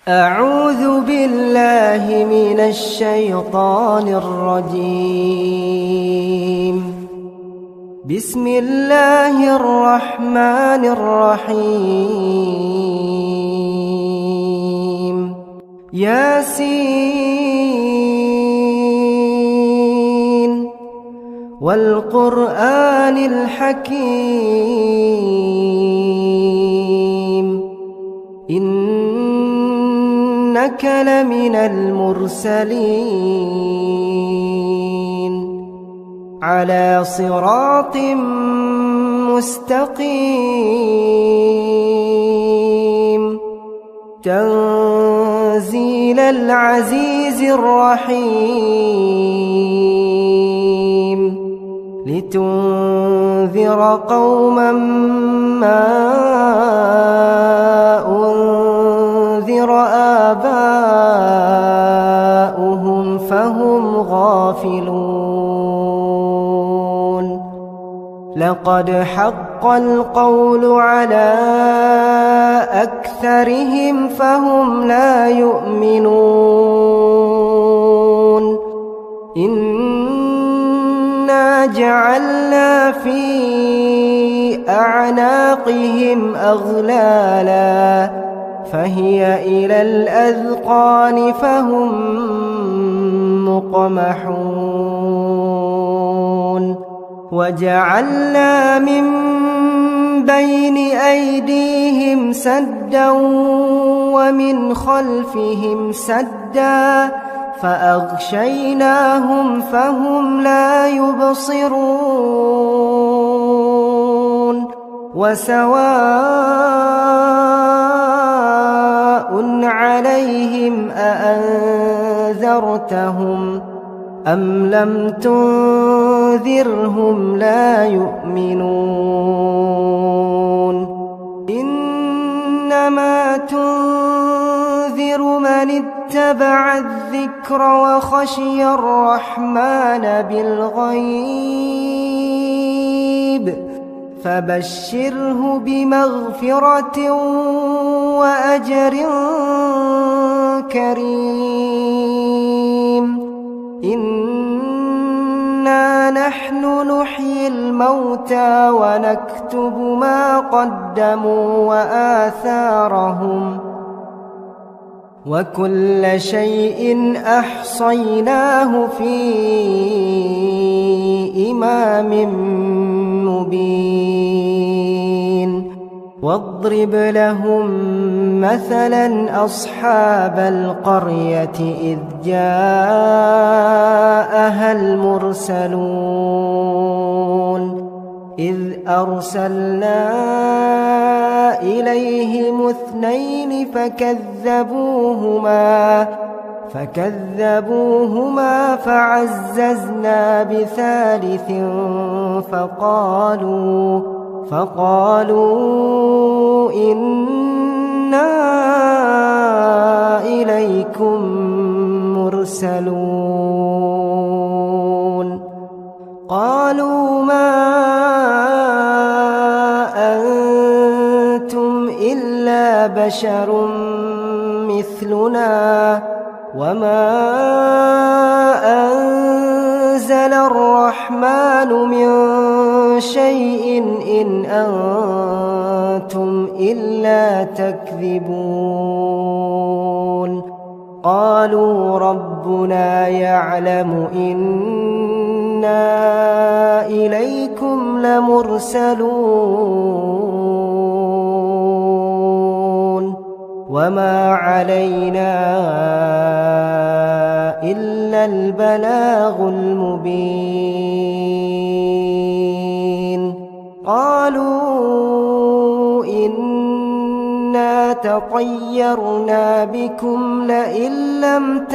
أعوذ بالله من الشيطان الرجيم. بسم الله الرحمن الرحيم. ياسين والقرآن الحكيم إنك لمن المرسلين على صراط مستقيم تنزيل العزيز الرحيم لتنذر قوما ما أنذر آباؤهم فهم غافلون. لقد حق القول على أكثرهم فهم لا يؤمنون. إنا جعلنا في أعناقهم أغلالا فهي إلى الأذقان فهم مقمحون. وجعلنا من بين أيديهم سدا ومن خلفهم سدا فأغشيناهم فهم لا يبصرون. وسواء عليهم أأنذرتهم أم لم تنذرهم لا يؤمنون. إنما تنذر من اتبع الذكر وخشي الرحمن بالغيب فبشره بمغفرة وأجر كريم. إنا نحن نحيي الموتى ونكتب ما قدموا وآثارهم وكل شيء أحصيناه في إمام مبين. واضرب لهم مثلا أصحاب القرية إذ جاءها المرسلون إذ أرسلنا إليهم اثنين فكذبوهما فعززنا بثالث فقالوا إنا إليكم مرسلون. قالوا ما أنتم إلا بشر مثلنا وما أنزل الرحمن من شيء إن أنتم إلا تكذبون. قالوا ربنا يعلم إنا إليكم لمرسلون وما علينا إلا البلاغ المبين. قالوا إنا تطيرنا بكم لئن لم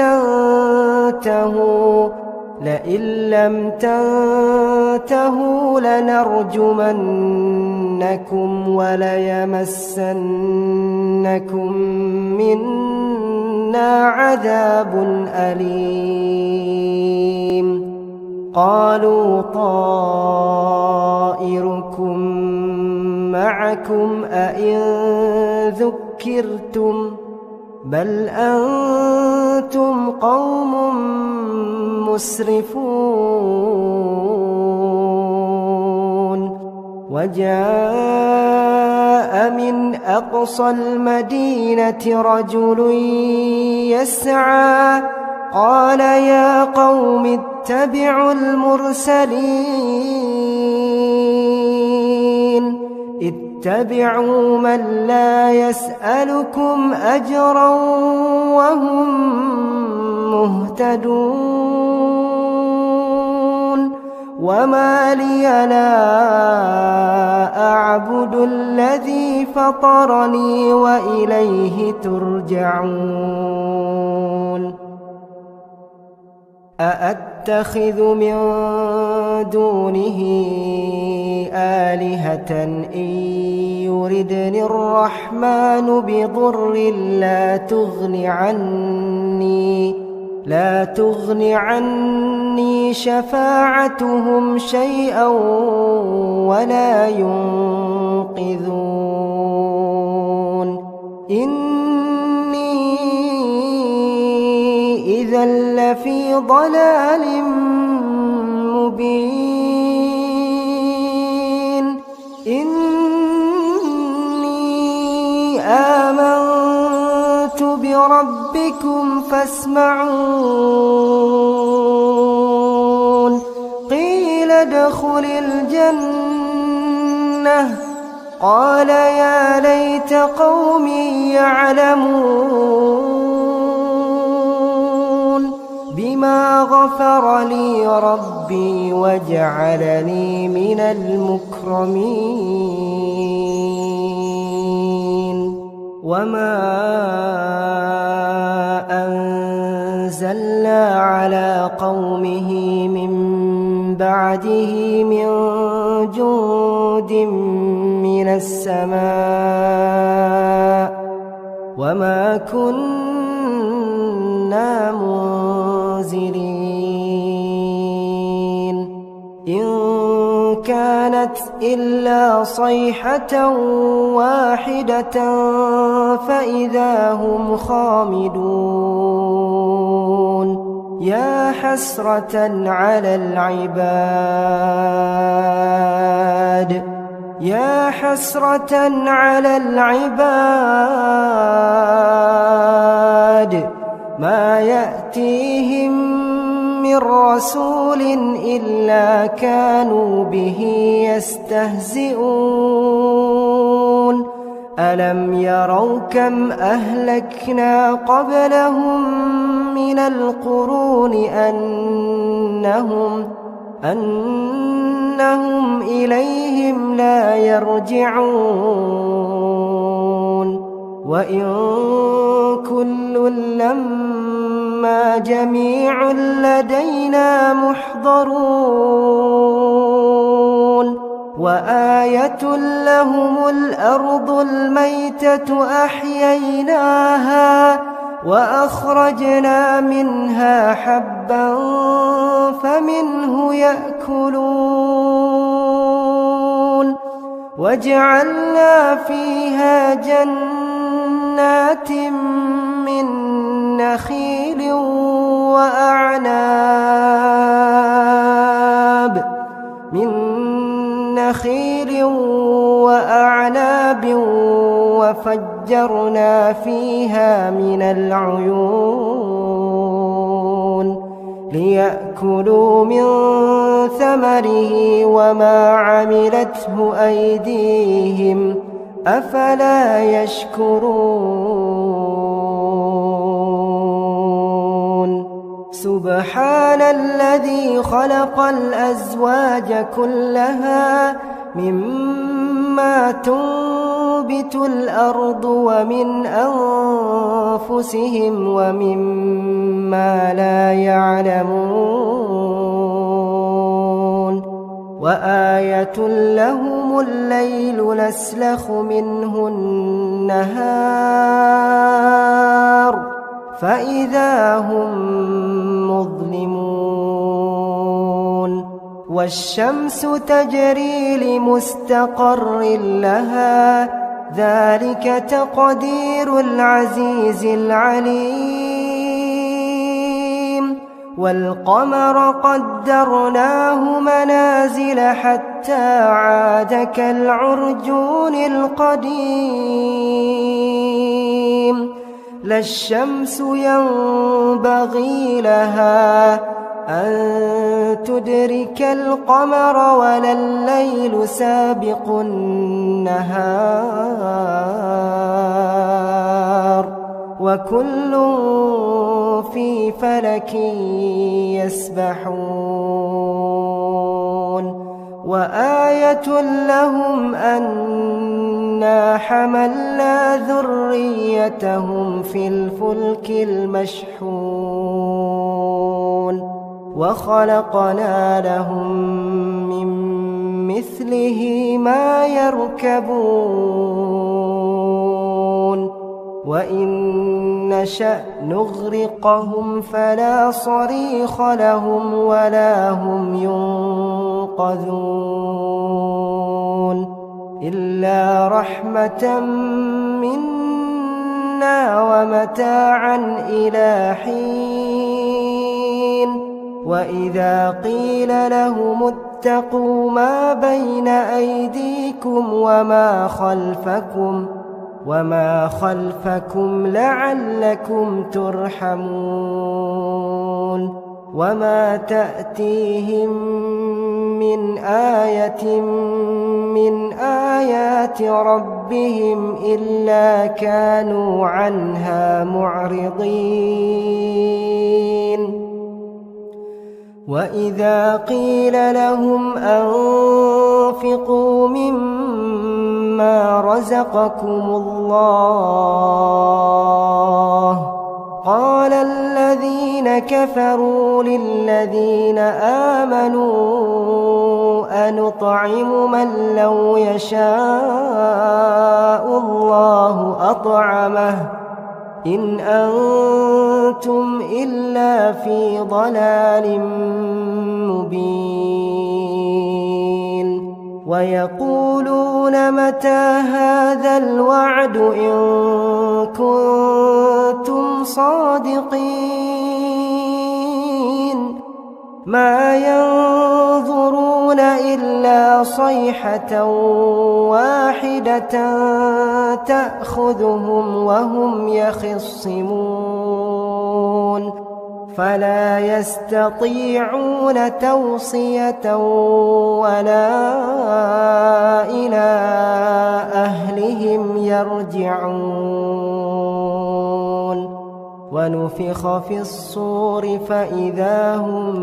تنتهوا لنرجمنكم وليمسنكم منا عذاب أليم. قالوا طائركم معكم أئن ذكرتم بل أنتم قوم مسرفون وجاء من أقصى المدينة رجل يسعى قال يا قوم اتبعوا المرسلين اتبعوا من لا يسألكم أجرا وهم مهتدون وما لي لا أعبد الذي فطرني وإليه ترجعون أأتخذ من دونه آلهة إن يردني الرحمن بضر لا تغن عني شفاعتهم شيئا ولا ينقذون إني إذا لفي ضلال مبين إني آمنت بربكم فاسمعون قيل ادخل الجنة قال يا ليت قومي يعلمون بما غفر لي ربي وجعلني من المكرمين وما أنزلنا على قومه من بعده من جند من السماء وما كنا منزلين إن كانت إلا صيحة واحدة فإذا هم خامدون يا حسرة على العباد ما يأتيهم من رسول إلا كانوا به يستهزئون ألم يروا كم أهلكنا قبلهم من القرون أنهم إليهم لا يرجعون وإن كل لما جميع لدينا محضرون وآية لهم الأرض الميتة أحييناها وأخرجنا منها حبا فمنه يأكلون وجعلنا فيها جنات من نخيل وأعناب وفجرنا فيها من العيون ليأكلوا من ثمره وما عملته أيديهم أفلا يشكرون سبحان الذي خلق الأزواج كلها مما تنبت الأرض ومن أنفسهم ومما لا يعلمون وآية لهم الليل نسلخ منه النهار فإذا هم مظلمون والشمس تجري لمستقر لها ذلك تقدير العزيز العليم والقمر قدرناه منازل حتى عاد كالعرجون القديم لا الشمس ينبغي لها أن تدرك القمر ولا الليل سابق النهار وكل في فلك يسبحون وآية لهم أنا حملنا ذريتهم في الفلك المشحون وخلقنا لهم من مثله ما يركبون وإن نشأ نغرقهم فلا صريخ لهم ولا هم ينقذون إلا رحمة منا ومتاعا إلى حين وإذا قيل لهم اتقوا ما بين أيديكم وما خلفكم لعلكم ترحمون وما تأتيهم من آية من آيات ربهم إلا كانوا عنها معرضين وإذا قيل لهم أنفقوا مما رزقكم الله قال الذين كفروا للذين آمنوا أنطعم من لو يشاء الله أطعمه إن أنتم إلا في ضلال مبين ويقولون متى هذا الوعد إن كنتم صادقين ما ينظرون إلا صيحة واحدة تأخذهم وهم يخصمون فلا يستطيعون توصية ولا إلى أهلهم يرجعون ونفخ في الصور فإذا هم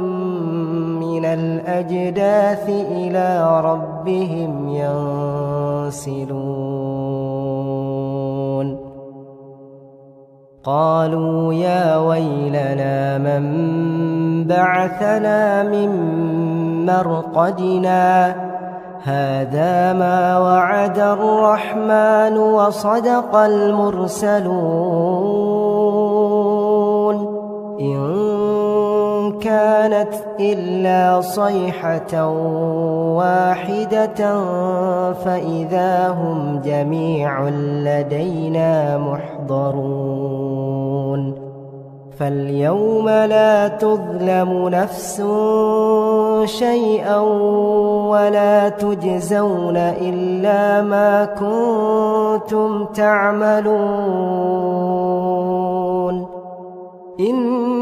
من الأجداث إلى ربهم ينسلون قالوا يا ويلنا من بعثنا من مرقدنا هذا ما وعد الرحمن وصدق المرسلون إن كانت إلا صيحة واحدة فإذا هم جميع لدينا محضرون فاليوم لا تظلم نفس شيئا ولا تجزون إلا ما كنتم تعملون إن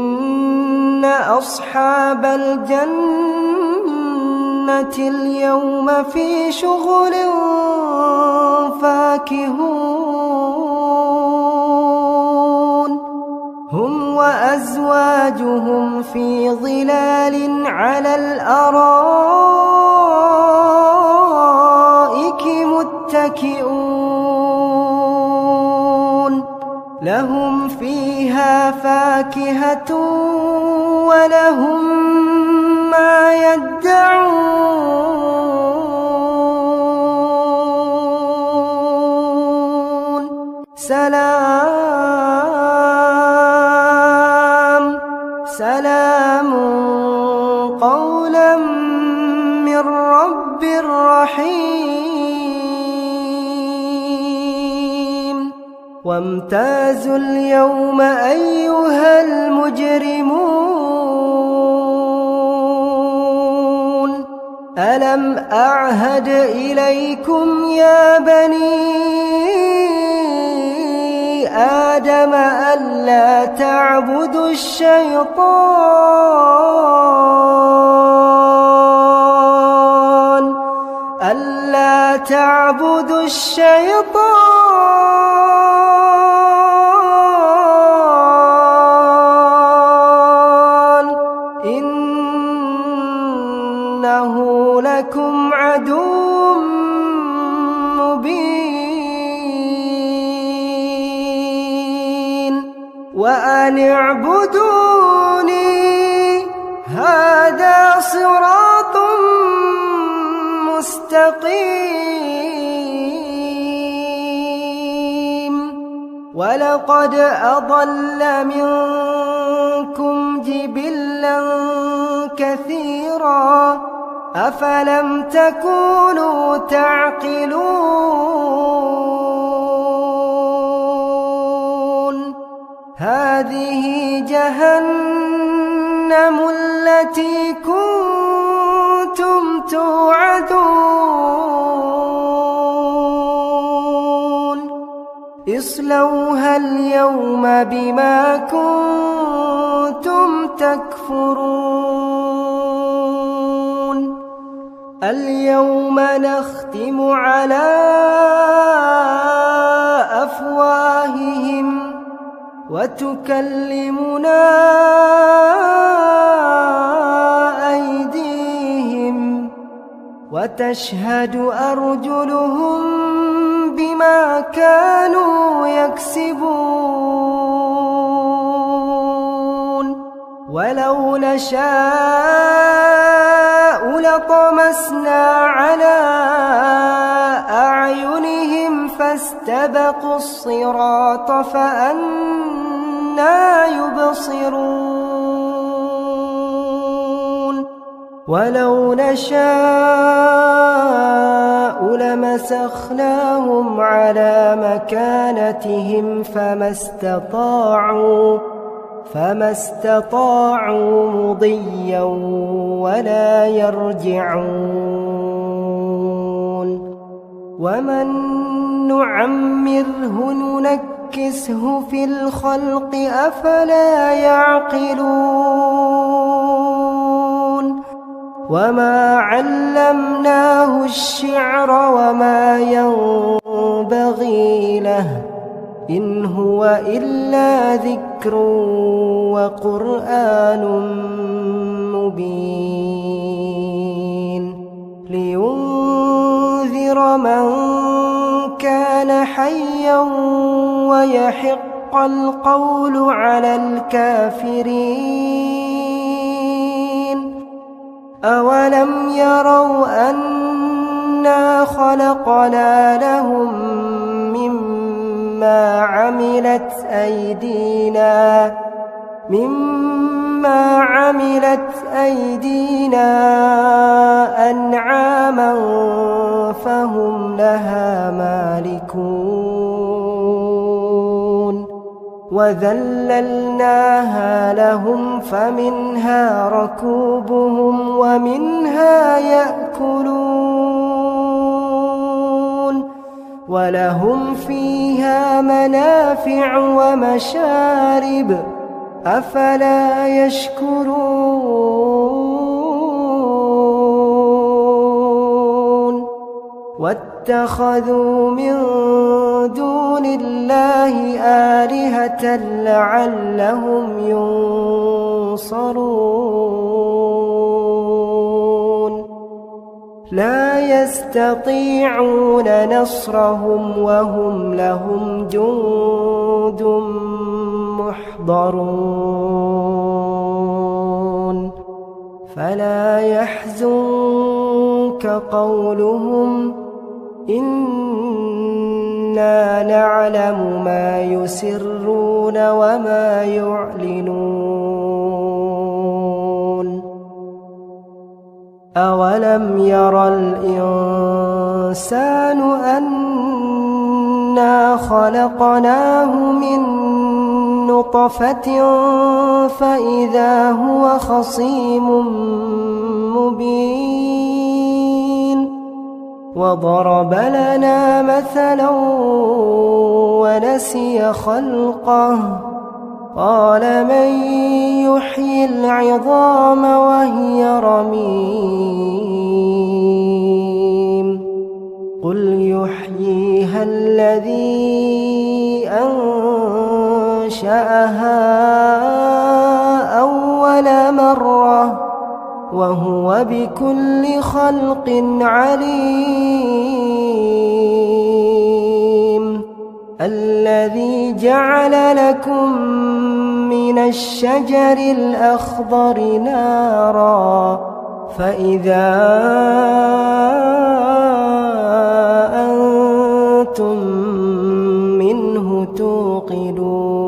أصحاب الجنة اليوم في شغل فاكهون هم وأزواجهم في ظلال على الأرائك متكئون لهم فيها فاكهة ولهم ما يدعون سلام قولا من رب رحيم وامتازوا اليوم أيها المجرمون ألم أعهد إليكم يا بني آدم ألا تعبدوا الشيطان إنه لكم عدو مبين وأن اعبدوني هذا صراط مستقيم ولقد أضل منكم جبلا كثيرا أفلم تكونوا تعقلون هذه جهنم التي كنتم توعدون اصلوها اليوم بما كنتم تكفرون اليوم نختم على أفواههم وتكلمنا أيديهم وتشهد أرجلهم بما كانوا يكسبون ولو نشاء لطمسنا على أعينهم فاستبقوا الصراط فأنى يبصرون ولو نشاء لمسخناهم على مكانتهم فما استطاعوا مضيا ولا يرجعون ومن نعمره ننكسه في الخلق أفلا يعقلون وما علمناه الشعر وما ينبغي له إن هو إلا ذكر وقرآن مبين لينذر من كان حيا ويحق القول على الكافرين أولم يروا أنا خلقنا لهم مما عملت أيدينا أنعاما فهم لها مالكون وذللناها لهم فمنها ركوبهم ومنها يأكلون ولهم فيها منافع ومشارب أفلا يشكرون واتخذوا من دون الله آلهة لعلهم ينصرون لا يستطيعون نصرهم وهم لهم جند محضرون فلا يحزنك قولهم إنا نعلم ما يسرون وما يعلنون أولم ير الإنسان أنا خلقناه من نطفة أمشاج نبتليه فجعلناه سميعا بصيرا أولم ير الإنسان أنا خلقناه من نطفة أمشاج نبتليه فجعلناه سميعا بصيرا أولم ير الإنسان أنا خلقناه من نطفة أمشاج نبتليه فجعلناه سميعا بصيرا إنا خلقناه من نطفة فإذا هو خصيم مبين وضرب لنا مثلا ونسي خلقه قال من يحيي العظام وهي رميم قل يحييها الذي أنشأها أول مرة وهو بكل خلق عليم الذي جعل لكم من الشجر الأخضر نارا فإذا أنتم منه توقدون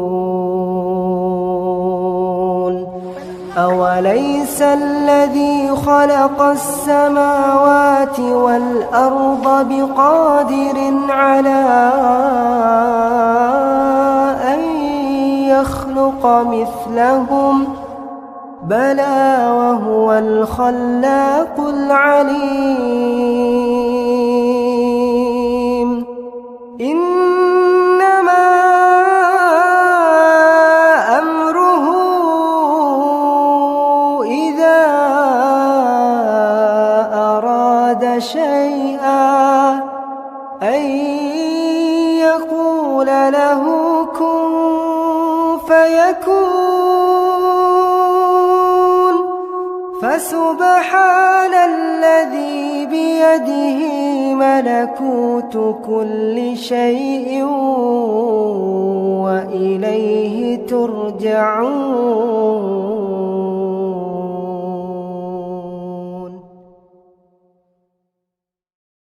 أوليس الذي خلق السماوات والأرض بقادر على أن يخلق مثلهم بلى وهو الخلاق العليم إنما أمره إذا أراد شيئا أن يقول له كن فيكون فسبحان الذي بيده ملكوت كل شيء وإليه ترجعون.